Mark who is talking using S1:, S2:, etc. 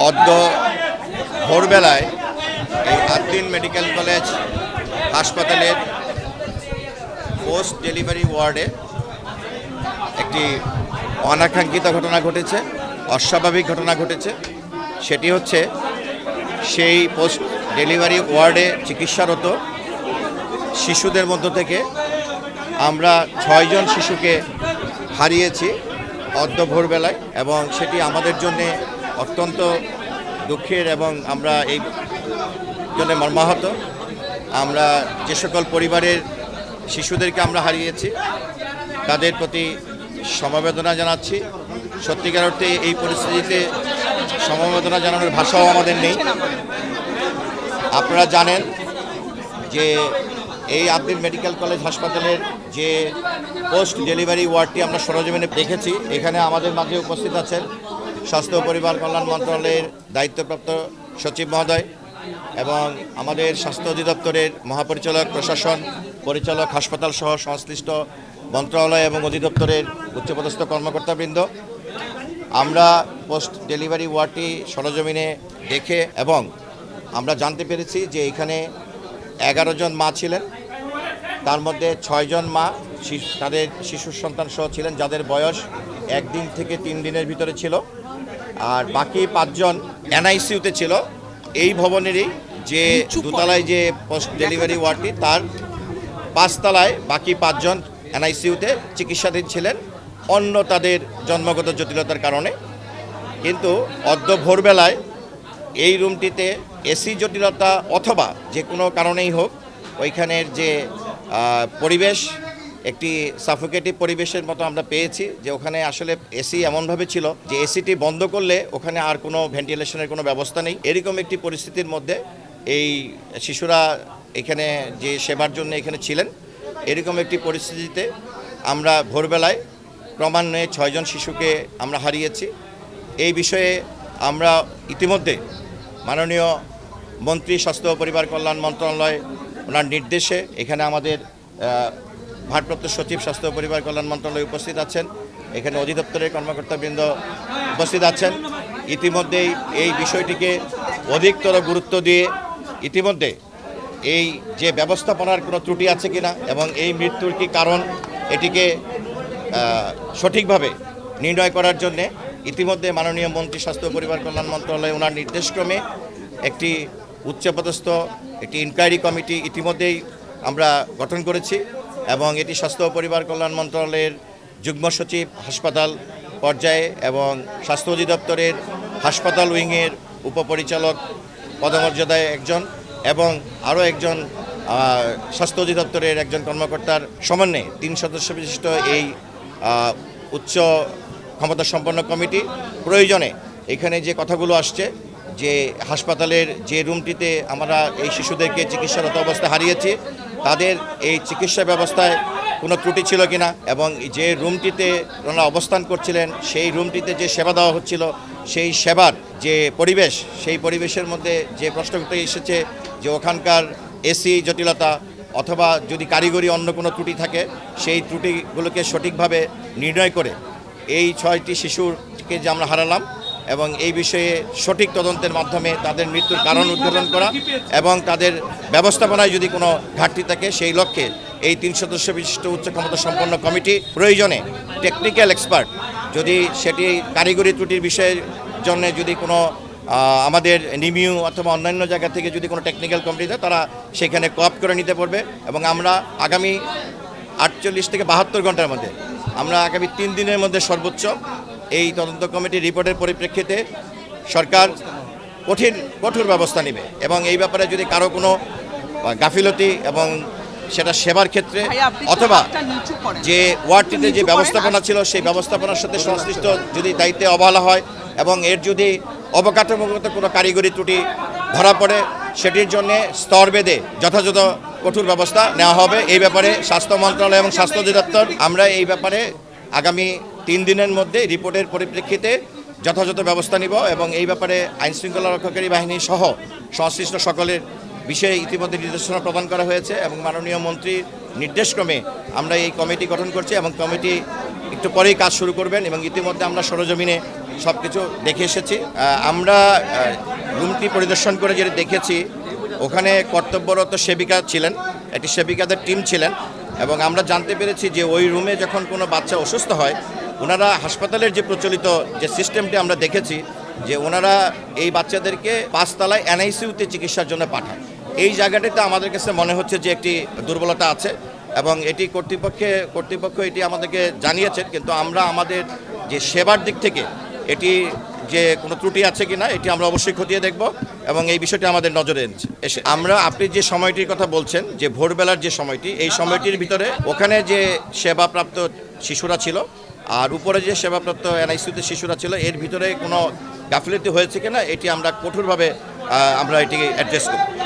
S1: অদ্য ভোরবেলায় এই আদ্দিন মেডিকেল কলেজ হাসপাতালের পোস্ট ডেলিভারি ওয়ার্ডে একটি অনাকাঙ্ক্ষিত ঘটনা ঘটেছে, অস্বাভাবিক ঘটনা ঘটেছে। সেটি হচ্ছে সেই পোস্ট ডেলিভারি ওয়ার্ডে চিকিৎসারত শিশুদের মধ্য থেকে আমরা 6 জন শিশুকে হারিয়েছি অদ্য ভোরবেলায়, এবং সেটি আমাদের জন্যে অত্যন্ত দুঃখের এবং আমরা এই জন্য মর্মাহত। আমরা যে সকল পরিবারের শিশুদেরকে আমরা হারিয়েছি তাদের প্রতি সমবেদনা জানাচ্ছি। সত্যিকার অর্থে এই পরিস্থিতিতে সমবেদনা জানানোর ভাষাও আমাদের নেই। আপনারা জানেন যে এই আদ্দিন মেডিকেল কলেজ হাসপাতালের যে পোস্ট ডেলিভারি ওয়ার্ডটি আমরা সরজমিনে দেখেছি, এখানে আমাদের মাঝে উপস্থিত আছেন স্বাস্থ্য ও পরিবার কল্যাণ মন্ত্রণালয়ের দায়িত্বপ্রাপ্ত সচিব মহোদয় এবং আমাদের স্বাস্থ্য অধিদপ্তরের মহাপরিচালক, প্রশাসন পরিচালক, হাসপাতাল সহ সংশ্লিষ্ট মন্ত্রণালয় এবং অধিদপ্তরের উচ্চপদস্থ কর্মকর্তাবৃন্দ। আমরা পোস্ট ডেলিভারি ওয়ার্ডটি সরজমিনে দেখে এবং আমরা জানতে পেরেছি যে এখানে 11 জন মা ছিলেন, তার মধ্যে 6 জন মা তাদের শিশু সন্তান সহ ছিলেন, যাদের বয়স 1 দিন থেকে 3 দিনের ভিতরে ছিল, আর বাকি 5 জন এনআইসিউতে ছিল। এই ভবনেরই যে দোতলায় যে পোস্ট ডেলিভারি ওয়ার্ডটি, তার 5 তলায় বাকি 5 জন এনআইসিউতে চিকিৎসাধীন ছিলেন অন্য তাদের জন্মগত জটিলতার কারণে। কিন্তু অদ্য ভোরবেলায় এই রুমটিতে এসি জটিলতা অথবা যে কোনো কারণেই হোক, ওইখানের যে পরিবেশ একটি সাফোকেটিভ পরিবেশের মতো আমরা পেয়েছি, যে ওখানে আসলে এসি এমনভাবে ছিল যে এসিটি বন্ধ করলে ওখানে আর কোনো ভেন্টিলেশনের কোনো ব্যবস্থা নেই। এরকম একটি পরিস্থিতির মধ্যে এই শিশুরা এখানে যে সেবার জন্য এখানে ছিলেন, এরকম একটি পরিস্থিতিতে আমরা ভোরবেলায় ক্রমান্বয়ে 6 জন শিশুকে আমরা হারিয়েছি। এই বিষয়ে আমরা ইতিমধ্যে মাননীয় মন্ত্রী স্বাস্থ্য ও পরিবার কল্যাণ মন্ত্রণালয় ওনার নির্দেশে এখানে আমাদের ভারপ্রাপ্ত সচিব স্বাস্থ্য ও পরিবার কল্যাণ মন্ত্রণালয়ে উপস্থিত আছেন, এখানে অধিদপ্তরের কর্মকর্তাবৃন্দ উপস্থিত আছেন। ইতিমধ্যেই এই বিষয়টিকে অধিকতর গুরুত্ব দিয়ে ইতিমধ্যে এই যে ব্যবস্থাপনার কোনো ত্রুটি আছে কিনা এবং এই মৃত্যুর কি কারণ, এটিকে সঠিকভাবে নির্ণয় করার জন্যে ইতিমধ্যে মাননীয় মন্ত্রী স্বাস্থ্য ও পরিবার কল্যাণ মন্ত্রণালয় ওনার নির্দেশক্রমে একটি উচ্চপদস্থ একটি ইনকোয়ারি কমিটি ইতিমধ্যেই আমরা গঠন করেছি, এবং এটি স্বাস্থ্য ও পরিবার কল্যাণ মন্ত্রণালয়ের যুগ্ম সচিব হাসপাতাল পর্যায়ে এবং স্বাস্থ্য অধিদপ্তরের হাসপাতাল উইংয়ের উপপরিচালক পদমর্যাদায় একজন এবং আরও একজন স্বাস্থ্য অধিদপ্তরের একজন কর্মকর্তার সমন্বয়ে 3 সদস্য বিশিষ্ট এই উচ্চ ক্ষমতা সম্পন্ন কমিটি প্রয়োজনে এখানে যে কথাগুলো আসছে, যে হাসপাতালের যে রুমটিতে আমরা এই শিশুদেরকে চিকিৎসারত অবস্থায় হারিয়েছি, তাদের এই চিকিৎসা ব্যবস্থায় কোনো ত্রুটি ছিল কিনা, এবং যে রুমটিতে ওনারা অবস্থান করছিলেন সেই রুমটিতে যে সেবা দেওয়া হচ্ছিল, সেই সেবার যে পরিবেশ, সেই পরিবেশের মধ্যে যে প্রশ্ন উঠে এসেছে যে ওখানকার এসি জটিলতা অথবা যদি কারিগরি অন্য কোনো ত্রুটি থাকে, সেই ত্রুটিগুলোকে সঠিকভাবে নির্ণয় করে এই 6টি শিশুকে যে আমরা হারালাম এবং এই বিষয়ে সঠিক তদন্তের মাধ্যমে তাদের মৃত্যুর কারণ উদ্ঘাটন করা এবং তাদের ব্যবস্থাপনায় যদি কোনো ঘাটতি থাকে, সেই লক্ষ্যে এই 3 সদস্য বিশিষ্ট উচ্চ ক্ষমতা সম্পন্ন কমিটি প্রয়োজনে টেকনিক্যাল এক্সপার্ট, যদি সেটি কারিগরি ত্রুটির বিষয়ের জন্য যদি কোনো আমাদের নিমিউ অথবা অন্যান্য জায়গা থেকে যদি কোনো টেকনিক্যাল কমিটি দেয়, তারা সেখানে কোঅপারেট করে নিতে পারবে। এবং আমরা আগামী 48 থেকে 72 ঘন্টার মধ্যে, আমরা আগামী 3 দিনের মধ্যে সর্বোচ্চ এই তদন্ত কমিটির রিপোর্টের পরিপ্রেক্ষিতে সরকার কঠোর ব্যবস্থা নেবে, এবং এই ব্যাপারে যদি কারো কোনো গাফিলতি এবং সেটা সেবার ক্ষেত্রে অথবা যে ওয়ার্ডটিতে যে ব্যবস্থাপনা ছিল সেই ব্যবস্থাপনার সাথে সংশ্লিষ্ট যদি দায়িত্বে অবহেলা হয় এবং এর যদি অবকাঠামোগত কোনো কারিগরি ত্রুটি ধরা পড়ে, সেটির জন্য স্তরভেদে যথাযথ কঠোর ব্যবস্থা নেওয়া হবে। এই ব্যাপারে স্বাস্থ্য মন্ত্রণালয় এবং স্বাস্থ্য অধিদপ্তর আমরা এই ব্যাপারে আগামী 3 দিনের মধ্যে রিপোর্টের পরিপ্রেক্ষিতে যথাযথ ব্যবস্থা নিব, এবং এই ব্যাপারে আইনশৃঙ্খলা রক্ষাকারী বাহিনী সহ সংশ্লিষ্ট সকলের বিষয়ে ইতিমধ্যে নির্দেশনা প্রদান করা হয়েছে, এবং মাননীয় মন্ত্রীর নির্দেশক্রমে আমরা এই কমিটি গঠন করছি, এবং কমিটি একটু পরেই কাজ শুরু করবেন, এবং ইতিমধ্যে আমরা সরজমিনে সব কিছু দেখে এসেছি। আমরা রুমটি পরিদর্শন করে যেটা দেখেছি, ওখানে কর্তব্যরত সেবিকা ছিলেন, একটি সেবিকাদের টিম ছিলেন, এবং আমরা জানতে পেরেছি যে ওই রুমে যখন কোনো বাচ্চা অসুস্থ হয়, ওনারা হাসপাতালের যে প্রচলিত যে সিস্টেমটি আমরা দেখেছি যে ওনারা এই বাচ্চাদেরকে 5 তলায় এনআইসিইউতে চিকিৎসার জন্য পাঠায়। এই জায়গাটিতে আমাদের কাছে মনে হচ্ছে যে একটি দুর্বলতা আছে, এবং এটি কর্তৃপক্ষ এটি আমাদেরকে জানিয়েছেন, কিন্তু আমরা আমাদের যে সেবার দিক থেকে এটি যে কোনো ত্রুটি আছে কিনা এটি আমরা অবশ্যই খতিয়ে দেখব, এবং এই বিষয়টি আমাদের নজরে এসে আপনি যে সময়টির কথা বলছেন, যে ভোরবেলার যে সময়টি, এই সময়টির ভিতরে ওখানে যে সেবাপ্রাপ্ত শিশুরা ছিল আর উপরে যে সেবাপ্রাপ্ত এনআইসিইউতে শিশুরা ছিল, এর ভিতরে কোনো গাফিলতি হয়েছে কিনা এটি আমরা কঠোরভাবে আমরা এটি অ্যাড্রেস করব।